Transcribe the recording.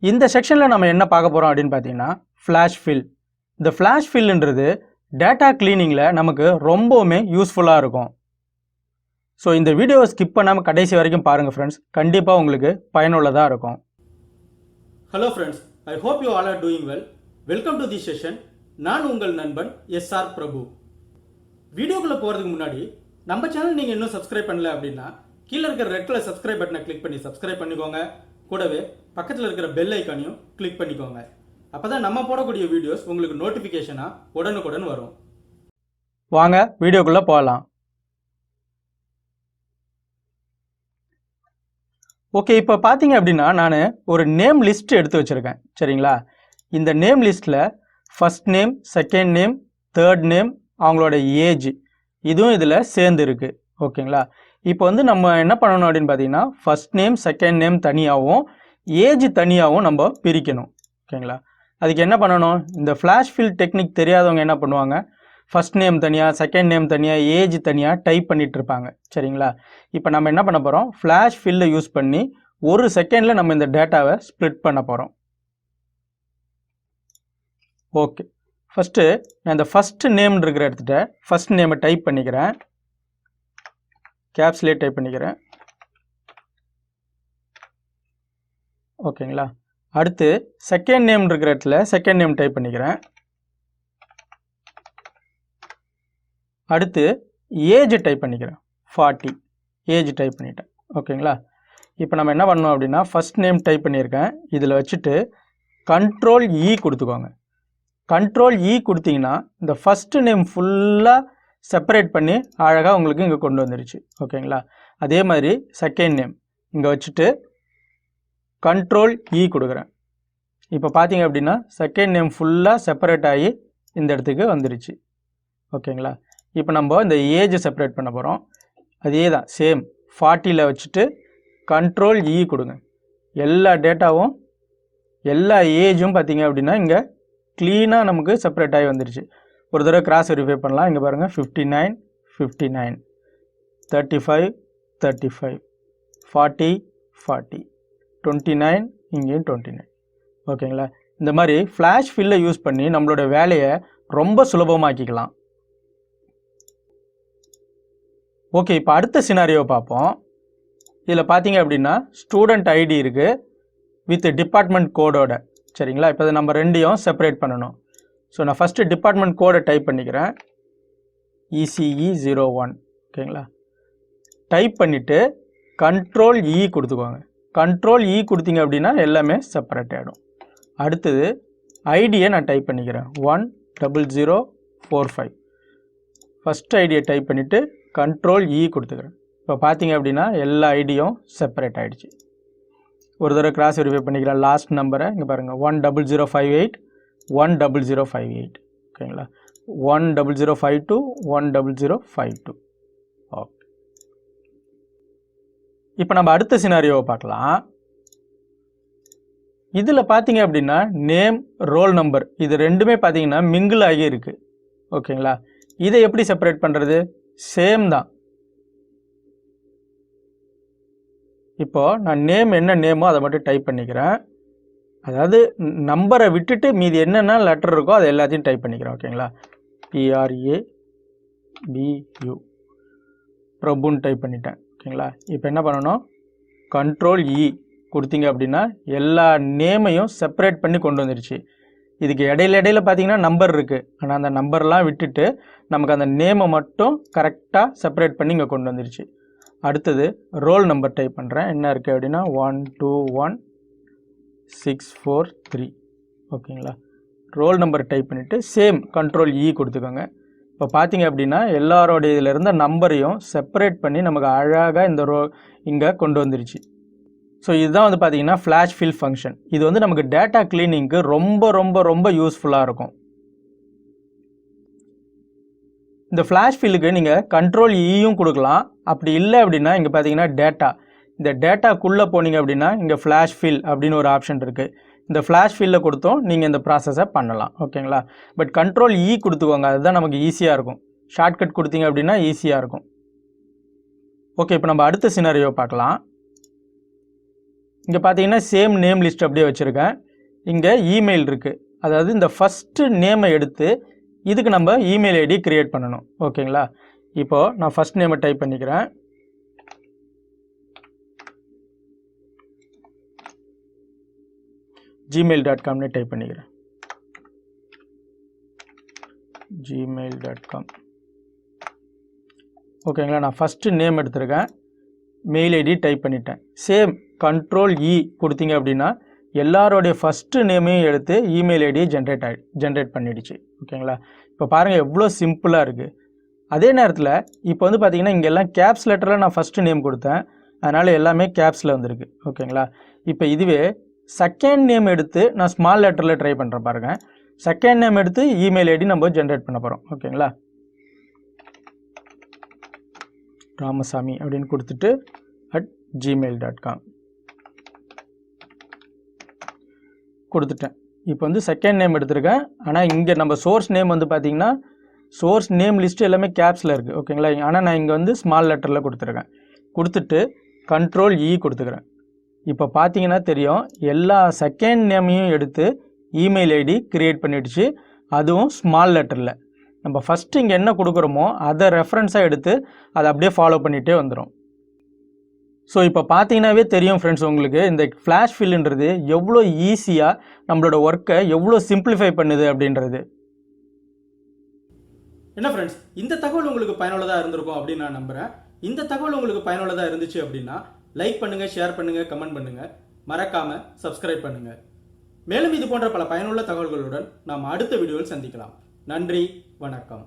இந்த செக்ஷனில் நம்ம என்ன பார்க்க போகிறோம் அப்படின்னு பார்த்தீங்கன்னா ஃப்ளாஷ் ஃபில். இந்த ஃப்ளாஷ் ஃபில்ன்றது டேட்டா கிளீனிங்கில் நமக்கு ரொம்பவுமே யூஸ்ஃபுல்லாக இருக்கும். ஸோ இந்த வீடியோவை ஸ்கிப் பண்ணாமல் கடைசி வரைக்கும் பாருங்கள் ஃப்ரெண்ட்ஸ், கண்டிப்பாக உங்களுக்கு பயனுள்ளதாக இருக்கும். Hello friends, I hope you all are doing well. Welcome to the session. நான் உங்கள் நண்பன் எஸ்ஆர் பிரபு. வீடியோக்குள்ளே போகிறதுக்கு முன்னாடி நம்ம சேனல் நீங்கள் இன்னும் சப்ஸ்கிரைப் பண்ணல அப்படின்னா கீழே இருக்கிற ரெட் கலர் சப்ஸ்கிரைப் பட்டனை கிளிக் பண்ணி சப்ஸ்கிரைப் பண்ணிக்கோங்க. கூடவே பக்கத்தில் இருக்கிற பெல் ஐக்கானையும் கிளிக் பண்ணிக்கோங்க. அப்போ தான் நம்ம போடக்கூடிய வீடியோஸ் உங்களுக்கு நோட்டிஃபிகேஷனாக உடனுக்குடன் வரும். வாங்க வீடியோக்குள்ளே போகலாம். ஓகே, இப்போ பார்த்தீங்க அப்படின்னா நான் ஒரு நேம் லிஸ்ட் எடுத்து வச்சுருக்கேன். சரிங்களா? இந்த நேம் லிஸ்ட்டில் first name, second name, third name, அவங்களோட ஏஜ் இதுவும் இதில் சேர்ந்து இருக்குது. ஓகேங்களா? இப்போ நம்ம என்ன பண்ணணும் அப்படின்னு பார்த்தீங்கன்னா ஃபஸ்ட் நேம், செகண்ட் நேம் தனியாகவும் ஏஜ் தனியாகவும் நம்ம பிரிக்கணும். ஓகேங்களா? அதுக்கு என்ன பண்ணணும், இந்த ஃப்ளாஷ் ஃபில் டெக்னிக் தெரியாதவங்க என்ன பண்ணுவாங்க, ஃபஸ்ட் நேம் தனியாக, செகண்ட் நேம் தனியாக, ஏஜ் தனியாக டைப் பண்ணிகிட்டு இருப்பாங்க. சரிங்களா? இப்போ நம்ம என்ன பண்ண போகிறோம், ஃப்ளாஷ் ஃபில்லை யூஸ் பண்ணி ஒரு செகண்டில் நம்ம இந்த டேட்டாவை ஸ்ப்ளிட் பண்ண போகிறோம். ஓகே, ஃபஸ்ட்டு நான் இந்த ஃபஸ்ட்டு நேம் இருக்கிற இடத்துல ஃபஸ்ட் நேமை டைப் பண்ணிக்கிறேன். கேப்ஸ்லேயே டைப் பண்ணிக்கிறேன். ஓகேங்களா? அடுத்து செகண்ட் நேம் இருக்கிற இடத்துல செகண்ட் நேம் டைப் பண்ணிக்கிறேன். அடுத்து ஏஜ் டைப் பண்ணிக்கிறேன். 40 ஏஜ் டைப் பண்ணிட்டேன். ஓகேங்களா? இப்போ நம்ம என்ன பண்ணோம் அப்படின்னா ஃபஸ்ட் நேம் டைப் பண்ணியிருக்கேன். இதில் வச்சுட்டு கண்ட்ரோல் இ கொடுத்துக்கோங்க. கண்ட்ரோல் இ கொடுத்தீங்கன்னா இந்த ஃபஸ்ட்டு நேம் ஃபுல்லாக செப்பரேட் பண்ணி அழகாக உங்களுக்கு இங்கே கொண்டு வந்துருச்சு. ஓகேங்களா? அதே மாதிரி செகண்ட் நேம் இங்கே வச்சுட்டு கண்ட்ரோல் இ கொடுக்குறேன். இப்போ பார்த்தீங்க அப்படின்னா செகண்ட் நேம் ஃபுல்லாக செப்பரேட் ஆகி இந்த இடத்துக்கு வந்துருச்சு. ஓகேங்களா? இப்போ நம்ம இந்த ஏஜை செப்பரேட் பண்ண போகிறோம். அதே தான் சேம் 40ல் வச்சுட்டு கண்ட்ரோல் இ கொடுங்க. எல்லா டேட்டாவும் எல்லா ஏஜும் பார்த்தீங்க அப்படின்னா இங்கே க்ளீனாக நமக்கு செப்பரேட் ஆகி வந்துருச்சு. ஒரு தடவை கிராஸ் வெரிஃபை பண்ணலாம். இங்கே பாருங்கள் 59 59 35 35 40 40 29 இங்கேயும் 29. ஓகேங்களா? இந்த மாதிரி ஃப்ளாஷ் ஃபில்லை யூஸ் பண்ணி நம்மளோட வேலையை ரொம்ப சுலபமாக்கிக்கலாம். ஓகே, இப்போ அடுத்த சினாரியோவை பார்ப்போம். இதில் பார்த்தீங்க அப்படின்னா ஸ்டூடெண்ட் ஐடி இருக்குது வித் டிபார்ட்மெண்ட் கோடோட. சரிங்களா? இப்போ நம்ம ரெண்டையும் செப்பரேட் பண்ணணும். ஸோ நான் ஃபஸ்ட்டு டிபார்ட்மெண்ட் கோடை டைப் பண்ணிக்கிறேன். ECE 01. ஓகேங்களா? டைப் பண்ணிவிட்டு கண்ட்ரோல் இ கொடுத்துக்கோங்க. கண்ட்ரோல் இ கொடுத்தீங்க அப்படின்னா எல்லாமே செப்பரேட் ஆகிடும். அடுத்தது ஐடியை நான் டைப் பண்ணிக்கிறேன். 10045. ஃபஸ்ட் ஐடியை டைப் பண்ணிவிட்டு கண்ட்ரோல் இ கொடுத்துக்கிறேன். இப்போ பார்த்தீங்க அப்படின்னா எல்லா ஐடியும் செப்பரேட் ஆகிடுச்சு. ஒரு தடவை கிராஸ் வெரிஃபை பண்ணிக்கிறேன். லாஸ்ட் நம்பரை இங்கே பாருங்கள் 10058 10058. ஓகேங்களா? 10052 10052. ஓகே, இப்போ நம்ம அடுத்த சினாரியோவை பார்க்கலாம். இதில் பார்த்தீங்க அப்படின்னா நேம், ரோல் நம்பர் இது ரெண்டுமே பார்த்தீங்கன்னா மிங்கிள் ஆகி இருக்குது. ஓகேங்களா? இதை எப்படி செப்பரேட் பண்ணுறது, சேம் தான். இப்போது நான் நேம் என்ன நேமோ அதை மட்டும் டைப் பண்ணிக்கிறேன். அதாவது நம்பரை விட்டுட்டு மீதி என்னென்ன லெட்டர் இருக்கோ அதை எல்லாத்தையும் டைப் பண்ணிக்கிறேன். ஓகேங்களா? PRABU பிரபுன்னு டைப் பண்ணிட்டேன். ஓகேங்களா? இப்போ என்ன பண்ணணும், கண்ட்ரோல் இ கொடுத்தீங்க அப்படின்னா எல்லா நேமையும் செப்பரேட் பண்ணி கொண்டு வந்துருச்சு. இதுக்கு இடையில பார்த்தீங்கன்னா நம்பர் இருக்குது. ஆனால் அந்த நம்பர்லாம் விட்டுட்டு நமக்கு அந்த நேமை மட்டும் கரெக்டாக செப்பரேட் பண்ணி இங்கே கொண்டு வந்துருச்சு. அடுத்தது ரோல் நம்பர் டைப் பண்ணுறேன். என்ன இருக்குது அப்படின்னா 121643. ஓகேங்களா? ரோல் நம்பர் டைப் பண்ணிவிட்டு சேம் கண்ட்ரோல் இ கொடுத்துக்கோங்க. இப்போ பார்த்தீங்க அப்படின்னா எல்லாரோடைய இதில் இருந்த நம்பரையும் செப்பரேட் பண்ணி நமக்கு அழகாக இந்த இங்கே கொண்டு வந்துருச்சு. ஸோ இதுதான் பார்த்தீங்கன்னா ஃப்ளாஷ் ஃபில் ஃபங்க்ஷன். இது நமக்கு டேட்டா கிளீனிங்க்கு ரொம்ப ரொம்ப ரொம்ப யூஸ்ஃபுல்லாக இருக்கும். இந்த ஃப்ளாஷ் ஃபில்லுக்கு நீங்கள் கண்ட்ரோல் இயும் கொடுக்கலாம். அப்படி இல்லை அப்படின்னா இங்கே பார்த்தீங்கன்னா டேட்டா, இந்த டேட்டாக்குள்ளே போனீங்க அப்படின்னா இங்கே ஃப்ளாஷ் ஃபில் அப்படின்னு ஒரு ஆப்ஷன் இருக்குது. இந்த ஃப்ளாஷ் ஃபில்லை கொடுத்தோம் நீங்கள் இந்த ப்ராசஸை பண்ணலாம். ஓகேங்களா? பட் கண்ட்ரோல் இ கொடுத்துக்கோங்க, அதுதான் நமக்கு ஈஸியாக இருக்கும். ஷார்ட்கட் கொடுத்தீங்க அப்படின்னா ஈஸியாக இருக்கும். ஓகே, இப்போ நம்ம அடுத்த சினாரியோ பார்க்கலாம். இங்கே பார்த்தீங்கன்னா சேம் நேம் லிஸ்ட் அப்படியே வச்சுருக்கேன். இங்கே இமெயில் இருக்குது. அதாவது இந்த ஃபஸ்ட்டு நேமை எடுத்து இதுக்கு நம்ம இமெயில் ஐடி க்ரியேட் பண்ணணும். ஓகேங்களா? இப்போது நான் ஃபஸ்ட் நேமை டைப் பண்ணிக்கிறேன். gmail.comனு டைப் பண்ணிக்கிறேன். gmail.com. ஓகேங்களா? நான் ஃபஸ்ட்டு நேம் எடுத்திருக்கேன், மெயில் ஐடி டைப் பண்ணிட்டேன். சேம் Ctrl+E கொடுத்தீங்க அப்படின்னா எல்லாரோடைய ஃபஸ்ட்டு நேமையும் எடுத்து இமெயில் ஐடியை ஜென்ரேட் பண்ணிடுச்சு. ஓகேங்களா? இப்போ பாருங்கள் எவ்வளோ சிம்பிளாக இருக்குது. அதே நேரத்தில் இப்போ வந்து பார்த்தீங்கன்னா இங்கெல்லாம் கேப்ஸ் லெட்டரில் நான் ஃபஸ்ட்டு நேம் கொடுத்தேன், அதனால் எல்லாமே கேப்ஸில் வந்திருக்கு. ஓகேங்களா? இப்போ இதுவே செகண்ட் நேம் எடுத்து நான் ஸ்மால் லெட்டரில் ட்ரை பண்ணுறேன் பாருங்கள். செகண்ட் நேம் எடுத்து இமெயில் ஐடி நம்ம ஜென்ரேட் பண்ண போகிறோம். ஓகேங்களா? ராமசாமி அப்படின்னு கொடுத்துட்டு @gmail.com கொடுத்துட்டேன். இப்போ வந்து செகண்ட் நேம் எடுத்திருக்கேன். ஆனால் இங்கே நம்ம சோர்ஸ் நேம் வந்து பார்த்திங்கன்னா சோர்ஸ் நேம் லிஸ்ட்டு எல்லாமே கேப்ஸில் இருக்குது. ஓகேங்களா? ஆனால் நான் இங்கே வந்து ஸ்மால் லெட்டரில் கொடுத்துருக்கேன். கொடுத்துட்டு Ctrl+E கொடுத்துக்கிறேன். இப்போ பார்த்தீங்கன்னா தெரியும், எல்லா செகண்ட் நேமையும் எடுத்து இமெயில் ஐடி க்ரியேட் பண்ணிடுச்சு, அதுவும் ஸ்மால் லெட்டரில். நம்ம ஃபஸ்ட்டு இங்கே என்ன கொடுக்குறோமோ அதை ரெஃபரன்ஸாக எடுத்து அதை அப்படியே ஃபாலோ பண்ணிகிட்டே வந்துடும். ஸோ இப்போ பார்த்தீங்கன்னாவே தெரியும் ஃப்ரெண்ட்ஸ், உங்களுக்கு இந்த ஃப்ளாஷ் ஃபில்லுன்றது எவ்வளோ ஈஸியாக நம்மளோட ஒர்க்கை எவ்வளோ சிம்பிளிஃபை பண்ணுது அப்படின்றது. என்ன ஃப்ரெண்ட்ஸ், இந்த தகவல் உங்களுக்கு பயனுள்ளதாக இருந்திருக்கும் அப்படின்னு நான் நம்புகிறேன். இந்த தகவல் உங்களுக்கு பயனுள்ளதாக இருந்துச்சு அப்படின்னா லைக் பண்ணுங்கள், ஷேர் பண்ணுங்கள், கமெண்ட் பண்ணுங்கள், மறக்காமல் சப்ஸ்கிரைப் பண்ணுங்கள். மேலும் இது போன்ற பல பயனுள்ள தகவல்களுடன் நாம் அடுத்த வீடியோவில் சந்திக்கலாம். நன்றி, வணக்கம்.